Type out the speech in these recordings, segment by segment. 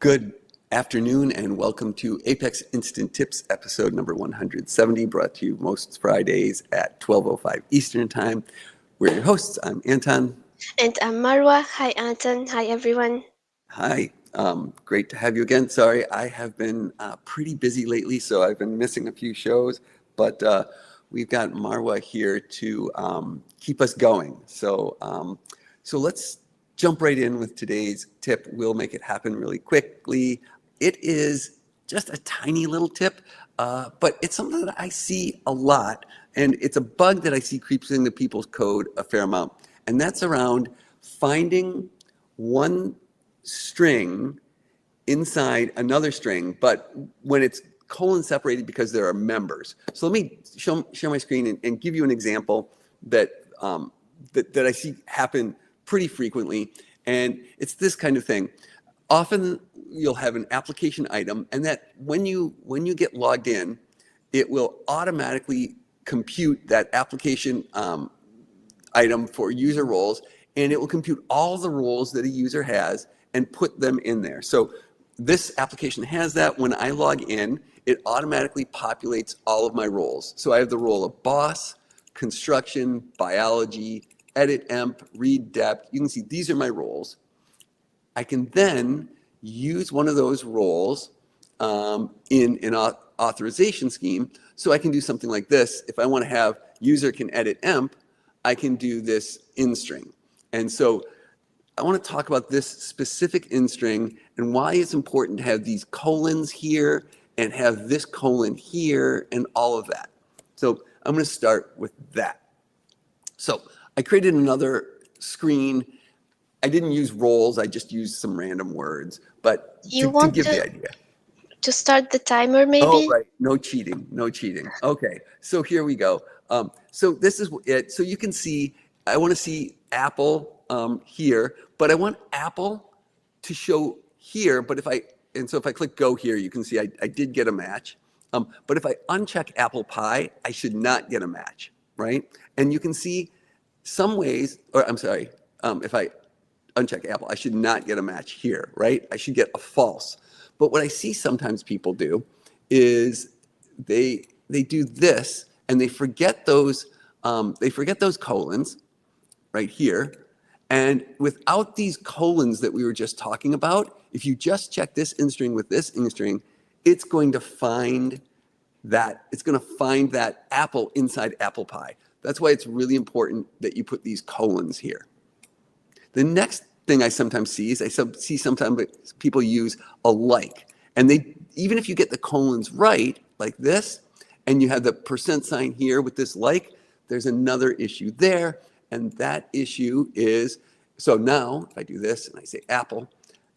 Good afternoon and welcome to Apex Instant Tips episode number 170, brought to you most Fridays at 12:05 Eastern Time. We're your hosts. I'm Anton. And I'm Marwa. Hi, Anton. Hi, everyone. Hi. Great to have you again. Sorry, I have been pretty busy lately, so I've been missing a few shows, but we've got Marwa here to keep us going. So let's jump right in with today's tip. We'll make it happen really quickly. It is just a tiny little tip, but it's something that I see a lot, and it's a bug that I see creeps into people's code a fair amount, and that's around finding one string inside another string, but when it's colon separated because there are members. So let me share my screen and give you an example that I see happen pretty frequently, and it's this kind of thing. Often you'll have an application item, and that when you get logged in, it will automatically compute that application item for user roles, and it will compute all the roles that a user has and put them in there. So this application has that. When I log in, it automatically populates all of my roles. So I have the role of boss, construction, biology, edit emp, read depth. You can see these are my roles. I can then use one of those roles in an authorization scheme. So I can do something like this. If I want to have user can edit emp, I can do this in string. And so I want to talk about this specific in string and why it's important to have these colons here and have this colon here and all of that. So I'm going to start with that. So I created another screen. I didn't use roles. I just used some random words, but You to want give the idea. to start the timer, maybe? Oh, right. No cheating. No cheating. Okay. So here we go. So this is it. So you can see, I want to see Apple here, but I want Apple to show here. But if I click go here, you can see I did get a match. But if I uncheck apple pie, I should not get a match, right? And you can see some ways, or I'm sorry, if I uncheck apple, I should not get a match here, right? I should get a false. But what I see sometimes people do is they do this and they forget those colons right here. And without these colons that we were just talking about, if you just check this in string with this in string, it's going to find that apple inside apple pie. That's why it's really important that you put these colons here. The next thing I sometimes see is sometimes people use a like. And even if you get the colons right, like this, and you have the % here with this like, there's another issue there. And that issue is, so now if I do this and I say apple,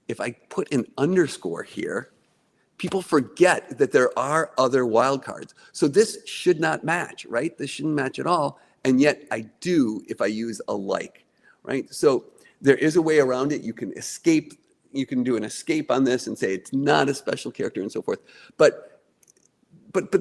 if I put an underscore here, people forget that there are other wildcards. So this should not match, right? This shouldn't match at all. And yet I do if I use a like, right? So there is a way around it. You can escape. You can do an escape on this and say it's not a special character and so forth. But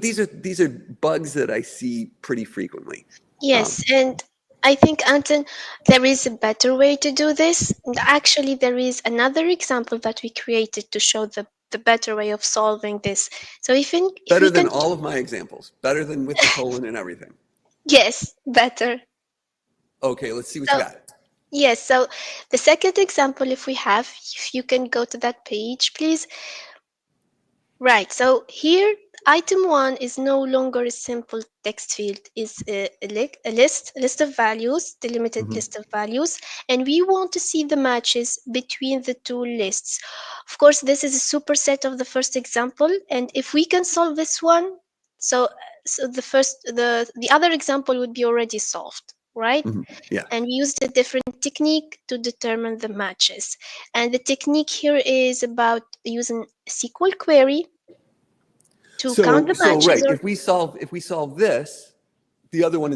these are bugs that I see pretty frequently. Yes, and I think, Anton, there is a better way to do this. And actually, there is another example that we created to show the better way of solving this. So if Better we than can, all of my examples. Better than with the colon and everything. yes, better. Okay, let's see what you So got. yes, so the second example, if you can go to that page, please. Right, so here item 1 is no longer a simple text field, is a list of values, delimited Mhm. list of values, and we want to see the matches between the two lists. Of course, this is a superset of the first example, and if we can solve this one, so the other example would be already solved, right? Yeah. And we used a different technique to determine the matches. And the technique here is about using SQL query to count the So matches right, or if we solve this, the other one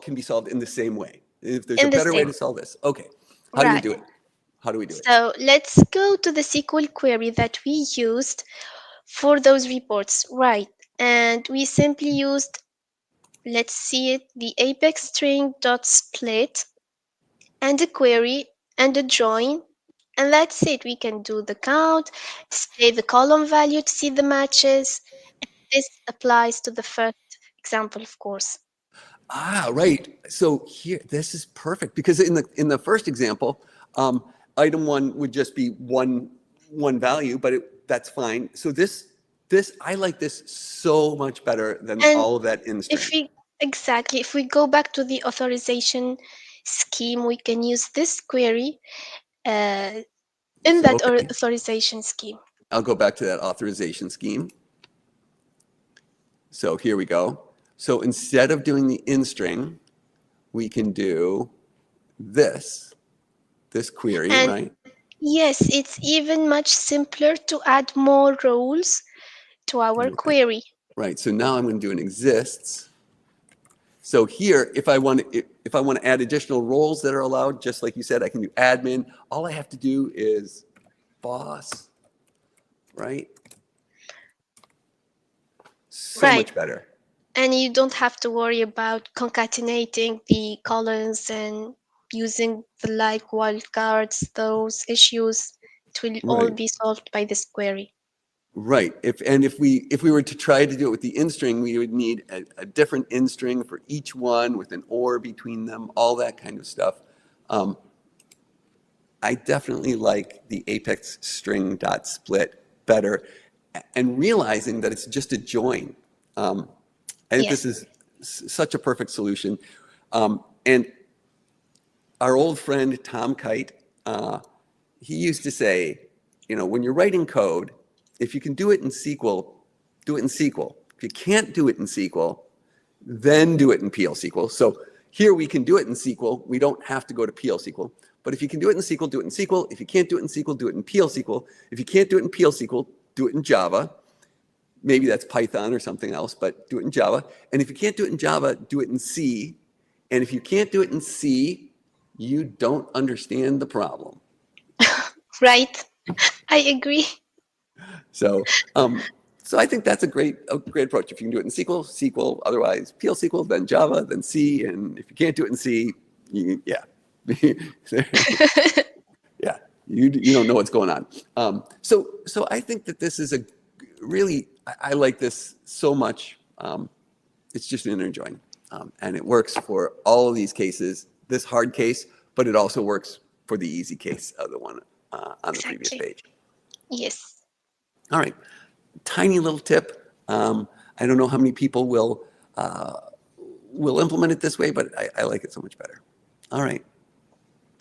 can be solved in the same way. If there's a in the better way same. to solve this. Okay. How do we Right. do it? How do we do it? So let's go to the SQL query that we used for those reports. Right. And we simply used, let's see it, the apex string dot split and a query and a join And that's it. We can do the count, display the column value to see the matches. This applies to the first example, of course. Ah, right. So here, this is perfect because in the first example, item one would just be one value, but that's fine. So this I like this so much better than And all of that in if string. we exactly, if we go back to the authorization scheme, we can use this query in So that okay, authorization scheme. I'll go back to that authorization scheme. So here we go. So instead of doing the in string, we can do this query, And right? yes, it's even much simpler to add more roles to our Right. query. Right. So now I'm going to do an exists. So here, if I want to add additional roles that are allowed, just like you said, I can do admin. All I have to do is boss, right? So Right. much better. And you don't have to worry about concatenating the columns and using the like wildcards, those issues. It will all Right. be solved by this query. Right. If we were to try to do it with the in string, we would need a different in string for each one with an or between them, all that kind of stuff. I definitely like the Apex string dot split better, and realizing that it's just a join. I think this Yes. is such a perfect solution. And our old friend Tom Kite, he used to say, when you're writing code, if you can do it in SQL, do it in SQL. If you can't do it in SQL, then do it in PL SQL. So here we can do it in SQL. We don't have to go to PL SQL. But if you can do it in SQL, do it in SQL. If you can't do it in SQL, do it in PL SQL. If you can't do it in PL SQL, do it in Java. Maybe that's Python or something else, but do it in Java. And if you can't do it in Java, do it in C. And if you can't do it in C, you don't understand the problem. Right. I agree. So, so I think that's a great approach. If you can do it in SQL, SQL. Otherwise, PL SQL, then Java, then C. And if you can't do it in C, yeah, yeah, you don't know what's going on. So I think that this is a really I like this so much. It's just an inner join, and it works for all of these cases. This hard case, but it also works for the easy case of the one on the previous Exactly. page. Yes. All right, tiny little tip. I don't know how many people will implement it this way, but I like it so much better. All right.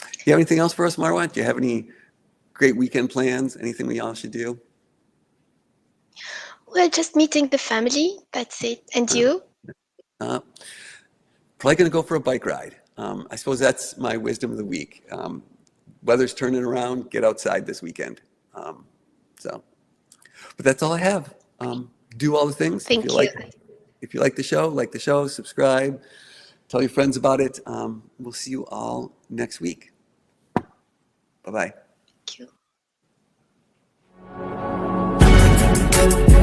Do you have anything else for us, Marwa? Do you have any great weekend plans? Anything we all should do? Well, just meeting the family. That's it. And you? Uh, Probably going to go for a bike ride. I suppose that's my wisdom of the week. Weather's turning around. Get outside this weekend. But that's all I have. Do all the things. Thank you. If you like the show, subscribe, tell your friends about it. We'll see you all next week. Bye-bye. Thank you.